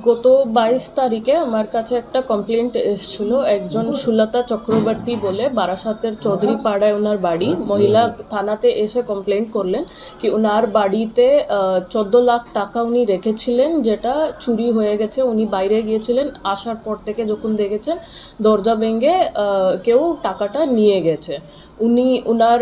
গত 22 তারিখে আমার কাছে একটা কমপ্লেন্ট এসেছিল। একজন সুলতা চক্রবর্তী বলে বারাসাতের চৌধুরী পাড়ায় ওনার বাড়ি, মহিলা থানাতে এসে কমপ্লেন্ট করলেন কি ওনার বাড়িতে 14 লাখ টাকা উনি রেখেছিলেন, যেটা চুরি হয়ে গেছে। উনি বাইরে গিয়েছিলেন, আসার পর থেকে যখন দেখেছেন দরজা ভেঙে কেউ টাকাটা নিয়ে গেছে। উনার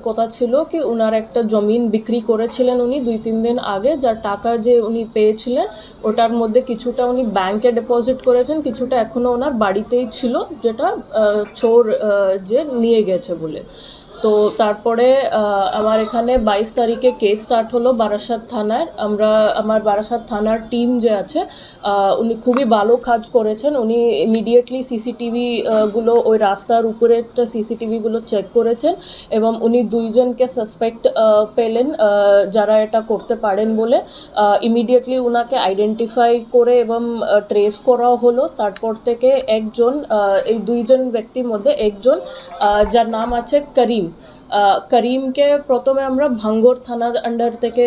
কথা ছিল কি উনার একটা জমিন বিক্রি করেছিলেন উনি 2-3 দিন আগে, যার টাকা যে উনি পেয়েছিলেন ওটার মধ্যে কিছুটা উনি ব্যাংকে ডিপোজিট করেছেন, কিছুটা এখনও ওনার বাড়িতেই ছিল, যেটা চোর যে নিয়ে গেছে বলে। তো তারপরে আমার এখানে 22 তারিখে কেস স্টার্ট হলো বারাসাত থানার। আমার বারাসাত থানার টিম যে আছে উনি খুবই ভালো কাজ করেছেন। উনি ইমিডিয়েটলি সিসিটিভিগুলো ওই রাস্তার উপরে একটা সিসিটিভিগুলো চেক করেছেন এবং উনি 2 জনকে সাসপেক্ট পেলেন যারা এটা করতে পারেন বলে। ইমিডিয়েটলি ওনাকে আইডেন্টিফাই করে এবং ট্রেস করা হলো। তারপর থেকে একজন, এই 2 জন ব্যক্তির মধ্যে একজন যার নাম আছে করিমকে প্রথমে আমরা ভাঙ্গর থানার আন্ডার থেকে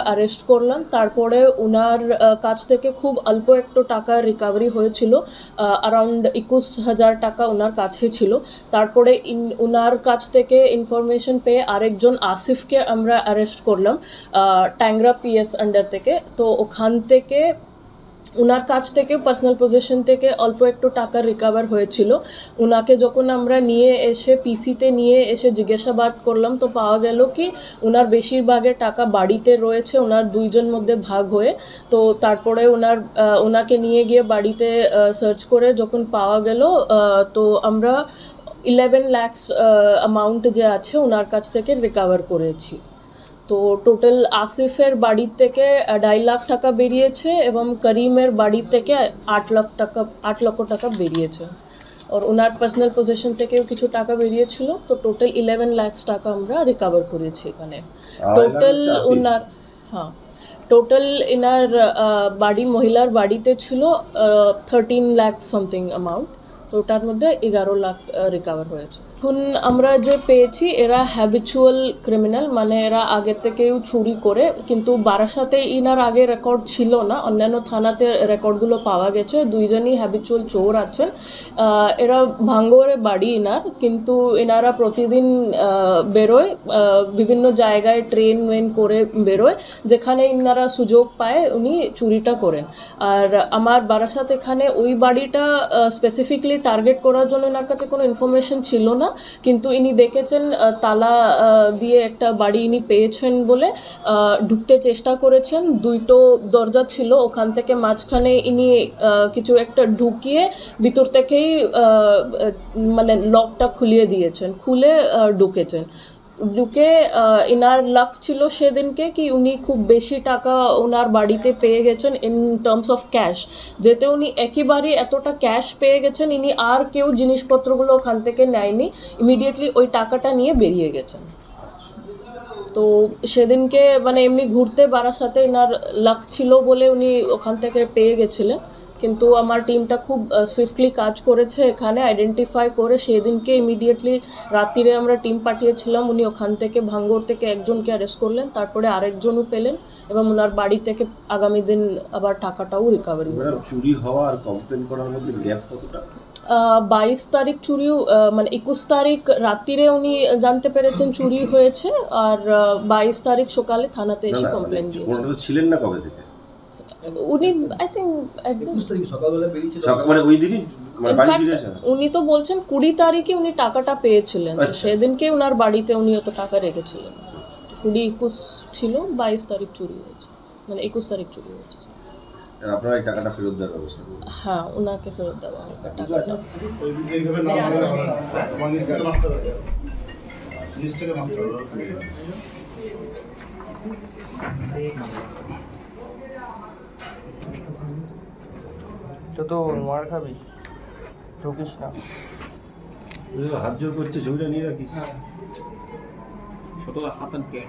অ্যারেস্ট করলাম। তারপরে ওনার কাছ থেকে খুব অল্প একটু টাকা রিকভারি হয়েছিল, অ্যারাউন্ড 21,000 টাকা ওনার কাছে ছিল। তারপরে ওনার কাছ থেকে ইনফরমেশন পেয়ে আরেকজন আসিফকে আমরা অ্যারেস্ট করলাম ট্যাংরা পিএস আন্ডার থেকে। তো ওখান থেকে ওনার কাছ থেকে পার্সোনাল পজিশন থেকে অল্প একটু টাকা রিকভার হয়েছিল। ওনাকে যখন আমরা নিয়ে এসে পিসিতে নিয়ে এসে জিজ্ঞাসাবাদ করলাম তো পাওয়া গেল কি ওনার বেশিরভাগের টাকা বাড়িতে রয়েছে, ওনার 2 জন মধ্যে ভাগ হয়ে। তো তারপরে ওনাকে নিয়ে গিয়ে বাড়িতে সার্চ করে যখন পাওয়া গেল তো আমরা 11 lakhs অ্যামাউন্ট যে আছে ওনার কাছ থেকে রিকভার করেছি। তো টোটাল আসিফের বাড়ির থেকে 2.5 লাখ টাকা বেরিয়েছে এবং করিমের বাড়ির থেকে 8 লক্ষ টাকা বেরিয়েছে। আর ওনার পার্সোনাল পজিশন থেকেও কিছু টাকা বেরিয়েছিল। তো টোটাল 11 লাখ টাকা আমরা রিকভার করেছি এখানে। টোটাল এনার বাড়ি, মহিলার বাড়িতে ছিল 13 লাখ সামথিং অ্যামাউন্ট। তো ওটার মধ্যে 11 লাখ রিকভার হয়েছে। এখন আমরা যে পেয়েছি এরা হ্যাবিচুয়াল ক্রিমিনাল, মানে এরা আগের থেকেও চুরি করে, কিন্তু বারাসাতে ইনার আগে রেকর্ড ছিল না, অন্যান্য থানাতে রেকর্ডগুলো পাওয়া গেছে। 2 জনই হ্যাবিচুয়াল চোর আছেন। এরা ভাঙ্গরে বাড়ি ইনার, কিন্তু এনারা প্রতিদিন বেরোয়, বিভিন্ন জায়গায় ট্রেন করে বেরোয়, যেখানে ইনারা সুযোগ পায় উনি চুরিটা করেন। আর আমার বারাসাত এখানে ওই বাড়িটা স্পেসিফিকলি টার্গেট করার জন্য এনার কাছে কোনো ইনফরমেশন ছিল না, কিন্তু ইনি দেখেছেন তালা দিয়ে একটা বাড়ি ইনি পেয়েছেন বলে ঢুকতে চেষ্টা করেছেন। 2টো দরজা ছিল, ওখান থেকে মাঝখানে ইনি কিছু একটা ঢুকিয়ে ভিতর থেকেই মানে লকটা খুলিয়ে দিয়েছেন, খুলে ঢুকেছেন। ঢুকে ইনার লাক ছিল সেদিনকে কি উনি খুব বেশি টাকা ওনার বাড়িতে পেয়ে গেছেন ইন টার্মস অফ ক্যাশ। যেতে উনি একেবারে এতটা ক্যাশ পেয়ে গেছেন, ইনি আর কেউ জিনিসপত্রগুলো ওখান থেকে নেয়নি, ইমিডিয়েটলি ওই টাকাটা নিয়ে বেরিয়ে গেছেন। তো সেদিনকে মানে এমনি ঘুরতে বারাসাতে ইনার লাক ছিল বলে উনি ওখান থেকে পেয়ে গেছিলেন, কিন্তু আমার টিমটা খুব সুইফটলি কাজ করেছে এখানে আইডেন্টিফাই করে। সেদিনকে ইমিডিয়েটলি রাত্রিরে আমরা টিম পাঠিয়েছিলাম, উনি ওখান থেকে ভাঙ্গর থেকে একজনকে অ্যারেস্ট করলেন, তারপরে আরেকজনও পেলেন এবং ওনার বাড়ি থেকে আগামী দিন আবার টাকাটাও রিকভারি হলো। চুরি হওয়া আর কমপ্লেন করার মধ্যে গ্যাপ কতটা? 22 তারিখ চুরি, মানে 21 তারিখ রাত্রিরে উনি জানতে পেরেছেন চুরি হয়েছে, আর 22 তারিখ সকালে থানাতে এসে কমপ্লেন দিয়েছেন। ছিলেন না কবে থেকে উনি? আই থিঙ্ক সকালবেলা বেরিয়েছিলেন, মানে ওই দিনই বাড়ি ফিরেছেন। উনি তো বলছেন 20 তারিখে উনি টাকাটা পেয়েছিলেন, সেদিনকে ওনার বাড়িতে উনি অত টাকা রেখেছিলেন। 20-21 ছিল, 22 তারিখ চুরি হয়েছে, মানে 21 তারিখ চুরি হয়েছে। আপনারা এই টাকাটা ফেরত দেওয়ার ব্যবস্থা করুন। হ্যাঁ, ওনাকে ফেরত দেওয়া হবে টাকাটা। তো মার খাবি, ঢুকিস না। হাত জোর করছে, ছবিটা নিয়ে রাখিস। ছোটরা হাতান কে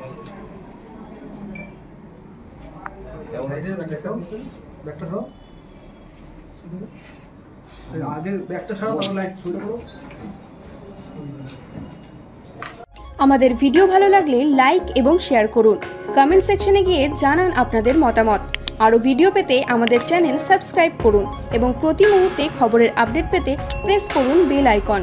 আমাদের ভিডিও ভালো লাগলে লাইক এবং শেয়ার করুন। কমেন্ট সেকশনে গিয়ে জানান আপনাদের মতামত আরও ভিডিও পেতে আমাদের চ্যানেল সাবস্ক্রাইব করুন এবং প্রতি মুহূর্তে খবরের আপডেট পেতে প্রেস করুন বেল আইকন।